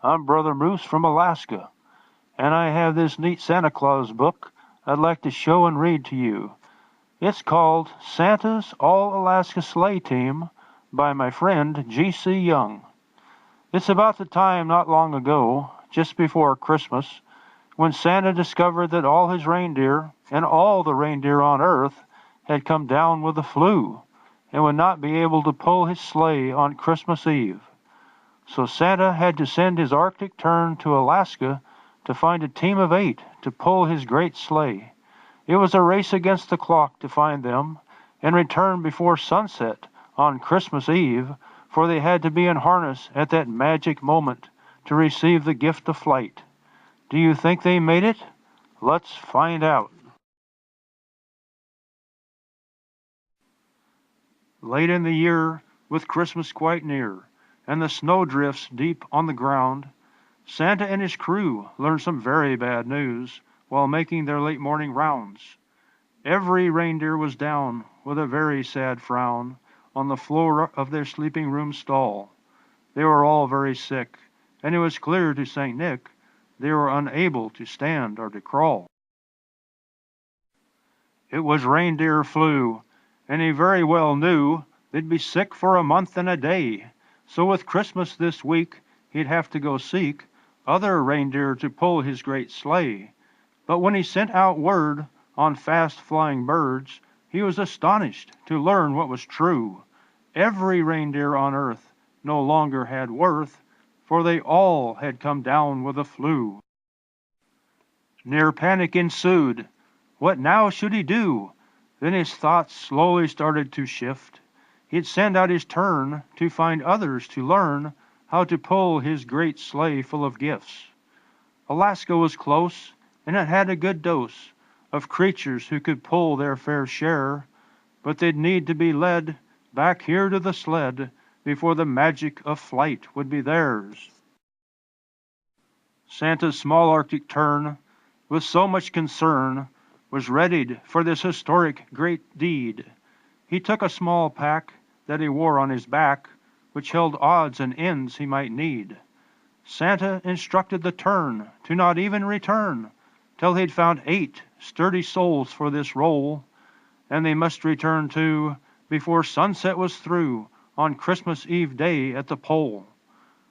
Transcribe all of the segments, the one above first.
I'm Brother Moose from Alaska, and I have this neat Santa Claus book I'd like to show and read to you. It's called Santa's All Alaska Sleigh Team by my friend G.C. Young. It's about the time not long ago, just before Christmas, when Santa discovered that all his reindeer and all the reindeer on Earth had come down with the flu and would not be able to pull his sleigh on Christmas Eve. So Santa had to send his Arctic Tern to Alaska to find a team of 8 to pull his great sleigh. It was a race against the clock to find them and return before sunset on Christmas Eve, for they had to be in harness at that magic moment to receive the gift of flight. Do you think they made it? Let's find out. Late in the year, with Christmas quite near, and the snowdrifts deep on the ground, Santa and his crew learned some very bad news while making their late morning rounds. Every reindeer was down with a very sad frown on the floor of their sleeping room stall. They were all very sick, and it was clear to St. Nick they were unable to stand or to crawl. It was reindeer flu, and he very well knew they'd be sick for a month and a day. So with Christmas this week, he'd have to go seek other reindeer to pull his great sleigh. But when he sent out word on fast-flying birds, he was astonished to learn what was true. Every reindeer on earth no longer had worth, for they all had come down with the flu. Near panic ensued. What now should he do? Then his thoughts slowly started to shift. He'd send out his Tern to find others to learn how to pull his great sleigh full of gifts. Alaska was close, and it had a good dose of creatures who could pull their fair share, but they'd need to be led back here to the sled before the magic of flight would be theirs. Santa's small Arctic Tern, with so much concern, was readied for this historic great deed. He took a small pack that he wore on his back, which held odds and ends he might need. Santa instructed the Tern to not even return till he'd found 8 sturdy souls for this role, and they must return too before sunset was through on Christmas Eve day at the pole.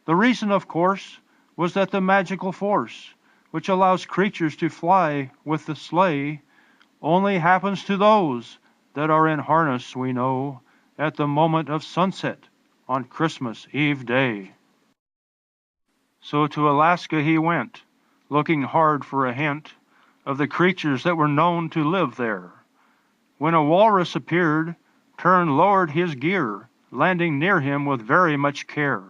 The reason, of course, was that the magical force, which allows creatures to fly with the sleigh, only happens to those that are in harness, we know, at the moment of sunset on Christmas Eve day. So to Alaska he went, looking hard for a hint of the creatures that were known to live there. When a walrus appeared, Tern lowered his gear, landing near him with very much care.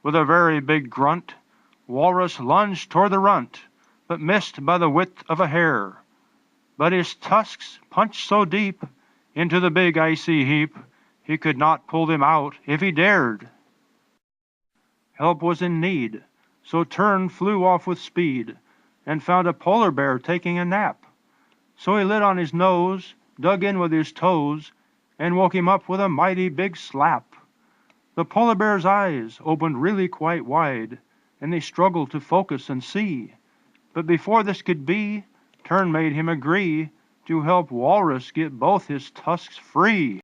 With a very big grunt, Walrus lunged toward the runt, but missed by the width of a hair. But his tusks punched so deep into the big icy heap, he could not pull them out if he dared. Help was in need, so Tern flew off with speed, and found a polar bear taking a nap. So he lit on his nose, dug in with his toes, and woke him up with a mighty big slap. The polar bear's eyes opened really quite wide, and they struggled to focus and see. But before this could be, Tern made him agree to help Walrus get both his tusks free.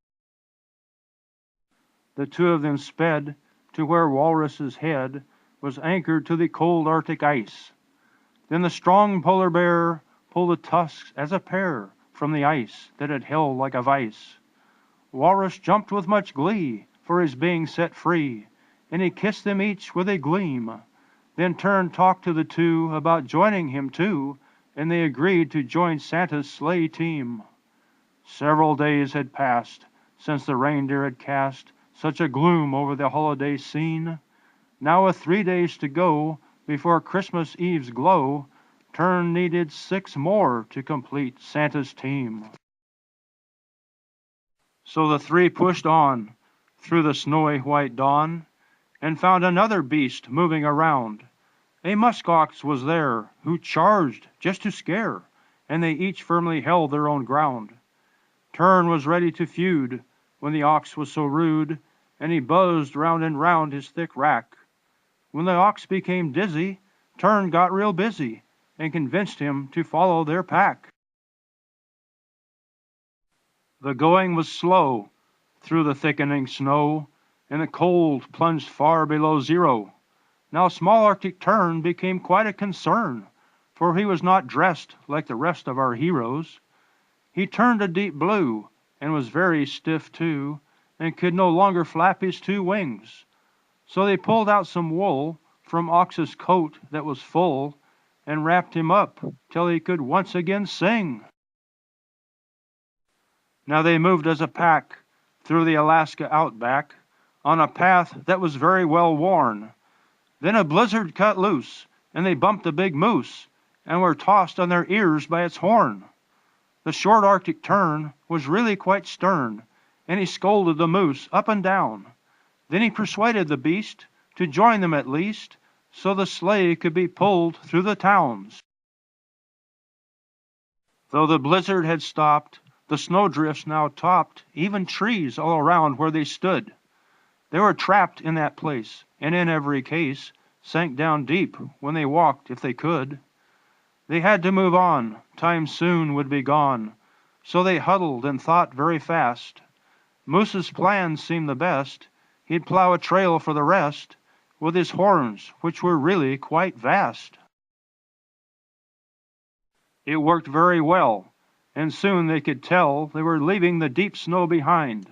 The two of them sped to where Walrus's head was anchored to the cold Arctic ice. Then the strong polar bear pulled the tusks as a pair from the ice that had held like a vice. Walrus jumped with much glee for his being set free, and he kissed them each with a gleam. Then Tern talked to the two about joining him too, and they agreed to join Santa's sleigh team. Several days had passed since the reindeer had cast such a gloom over the holiday scene. Now with 3 days to go before Christmas Eve's glow, Tern needed 6 more to complete Santa's team. So the 3 pushed on through the snowy white dawn and found another beast moving around. A muskox was there who charged just to scare, and they each firmly held their own ground. Tern was ready to feud when the ox was so rude, and he buzzed round and round his thick rack. When the ox became dizzy, Tern got real busy and convinced him to follow their pack. The going was slow through the thickening snow, and the cold plunged far below zero. Now small Arctic Tern became quite a concern, for he was not dressed like the rest of our heroes. He turned a deep blue, and was very stiff too, and could no longer flap his two wings. So they pulled out some wool from Ox's coat that was full, and wrapped him up till he could once again sing. Now they moved as a pack through the Alaska outback, on a path that was very well worn. Then a blizzard cut loose, and they bumped a big moose, and were tossed on their ears by its horn. The short Arctic Tern was really quite stern, and he scolded the moose up and down. Then he persuaded the beast to join them at least, so the sleigh could be pulled through the towns. Though the blizzard had stopped, the snowdrifts now topped even trees all around where they stood. They were trapped in that place, and in every case sank down deep when they walked if they could. They had to move on, time soon would be gone, so they huddled and thought very fast. Moose's plan seemed the best. He'd plow a trail for the rest with his horns, which were really quite vast. It worked very well, and soon they could tell they were leaving the deep snow behind.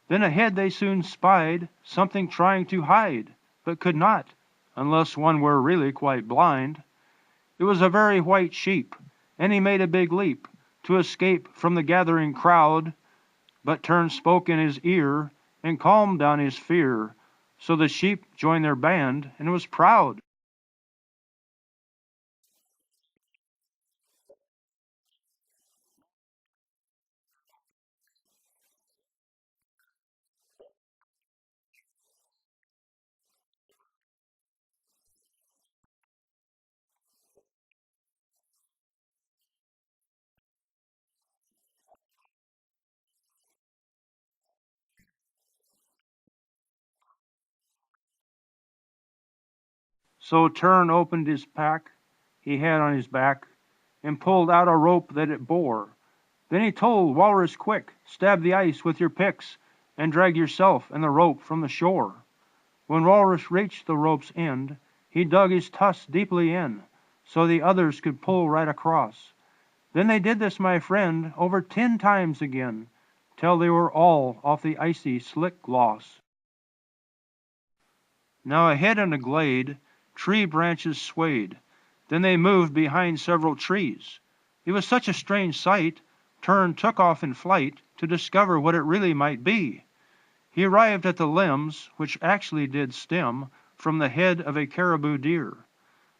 Then ahead they soon spied something trying to hide, but could not, unless one were really quite blind. It was a very white sheep, and he made a big leap to escape from the gathering crowd, but Tern spoke in his ear and calmed down his fear, so the sheep joined their band and was proud. So Tern opened his pack he had on his back, and pulled out a rope that it bore. Then he told Walrus quick, "Stab the ice with your picks, and drag yourself and the rope from the shore." When Walrus reached the rope's end, he dug his tusks deeply in, so the others could pull right across. Then they did this, my friend, over 10 times again, till they were all off the icy slick gloss. Now ahead in a glade, tree branches swayed. Then they moved behind several trees. It was such a strange sight, Tern took off in flight to discover what it really might be. He arrived at the limbs, which actually did stem from the head of a caribou deer.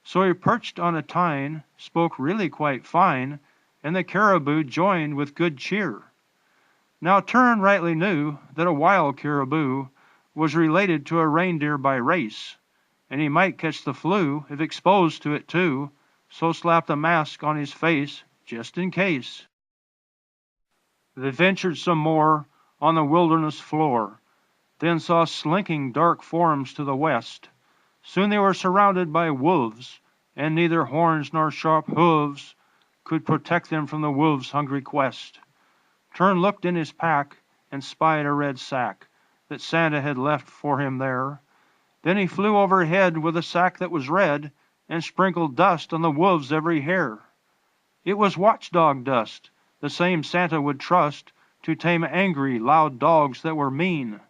So he perched on a tine, spoke really quite fine, and the caribou joined with good cheer. Now Tern rightly knew that a wild caribou was related to a reindeer by race, and he might catch the flu if exposed to it too, so slapped a mask on his face just in case. They ventured some more on the wilderness floor, then saw slinking dark forms to the west. Soon they were surrounded by wolves, and neither horns nor sharp hooves could protect them from the wolves' hungry quest. Tern looked in his pack and spied a red sack that Santa had left for him there. Then he flew overhead with a sack that was red, and sprinkled dust on the wolves' every hair. It was watchdog dust, the same Santa would trust to tame angry, loud dogs that were mean.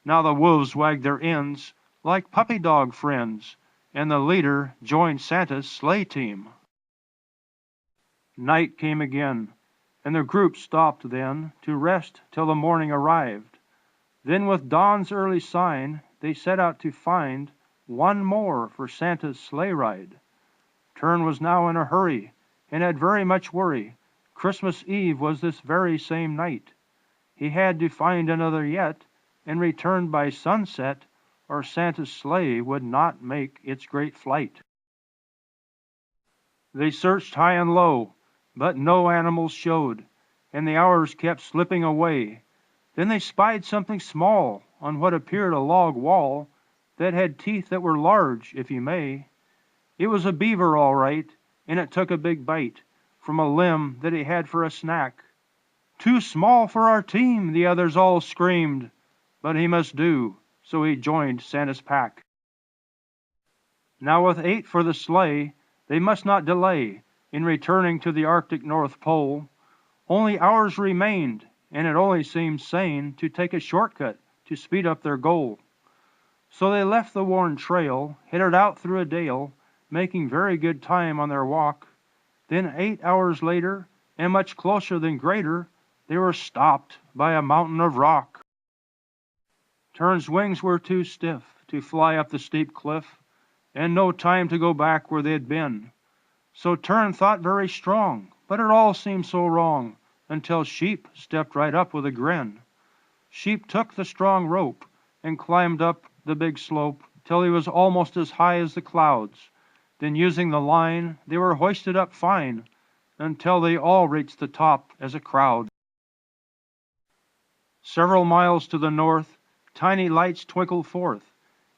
Now the wolves wagged their ends like puppy dog friends, and the leader joined Santa's sleigh team. Night came again, and the group stopped then to rest till the morning arrived. Then with dawn's early sign they set out to find one more for Santa's sleigh ride. Tern was now in a hurry, and had very much worry. Christmas Eve was this very same night. He had to find another yet, and return by sunset, or Santa's sleigh would not make its great flight. They searched high and low, but no animals showed, and the hours kept slipping away. Then they spied something small on what appeared a log wall, that had teeth that were large, if you may. It was a beaver, all right, and it took a big bite from a limb that he had for a snack. "Too small for our team," the others all screamed, but he must do, so he joined Santa's pack. Now with 8 for the sleigh, they must not delay in returning to the Arctic North Pole. Only hours remained, and it only seemed sane to take a shortcut to speed up their goal. So they left the worn trail, headed out through a dale, making very good time on their walk. Then 8 hours later, and much closer than greater, they were stopped by a mountain of rock. Tern's wings were too stiff to fly up the steep cliff, and no time to go back where they had been. So Tern thought very strong, but it all seemed so wrong, until Sheep stepped right up with a grin. Sheep took the strong rope and climbed up the big slope till he was almost as high as the clouds. Then using the line, they were hoisted up fine, until they all reached the top as a crowd. Several miles to the north, tiny lights twinkled forth,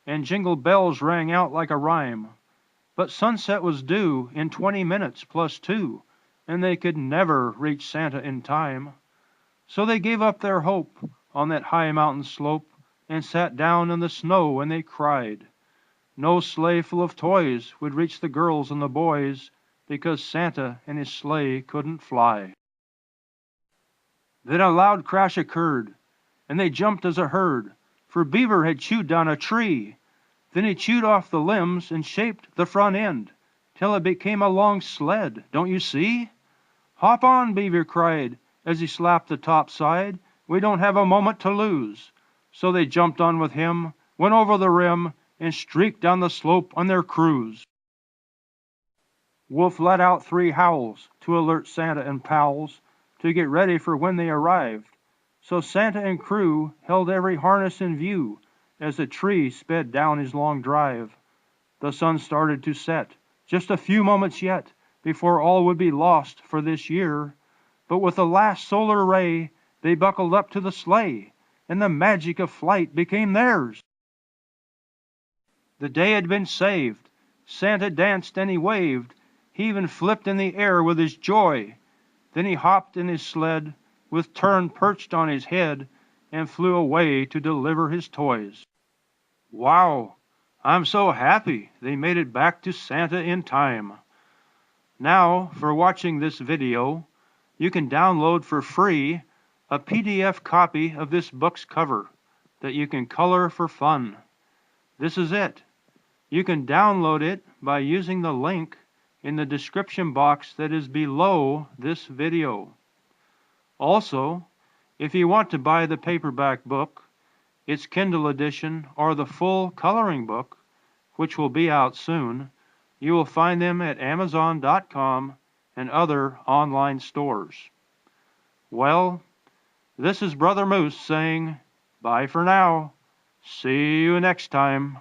and jingle bells rang out like a rhyme. But sunset was due in 20 minutes plus 2, and they could never reach Santa in time. So they gave up their hope on that high mountain slope and sat down in the snow, and they cried. No sleigh full of toys would reach the girls and the boys, because Santa and his sleigh couldn't fly. Then a loud crash occurred, and they jumped as a herd, for Beaver had chewed down a tree. Then he chewed off the limbs and shaped the front end, till it became a long sled, don't you see? "Hop on," Beaver cried, as he slapped the top side. "We don't have a moment to lose." So they jumped on with him, went over the rim, and streaked down the slope on their cruise. Wolf let out 3 howls to alert Santa and pals to get ready for when they arrived. So Santa and crew held every harness in view as the tree sped down his long drive. The sun started to set, just a few moments yet before all would be lost for this year. But with the last solar ray, they buckled up to the sleigh, and the magic of flight became theirs. The day had been saved. Santa danced and he waved. He even flipped in the air with his joy. Then he hopped in his sled, with Tern perched on his head, and flew away to deliver his toys. Wow! I'm so happy they made it back to Santa in time. Now, for watching this video, you can download for free a PDF copy of this book's cover that you can color for fun. This is it. You can download it by using the link in the description box that is below this video. Also, if you want to buy the paperback book, its Kindle edition, or the full coloring book, which will be out soon, you will find them at Amazon.com and other online stores. Well, this is Brother Moose saying, bye for now. See you next time.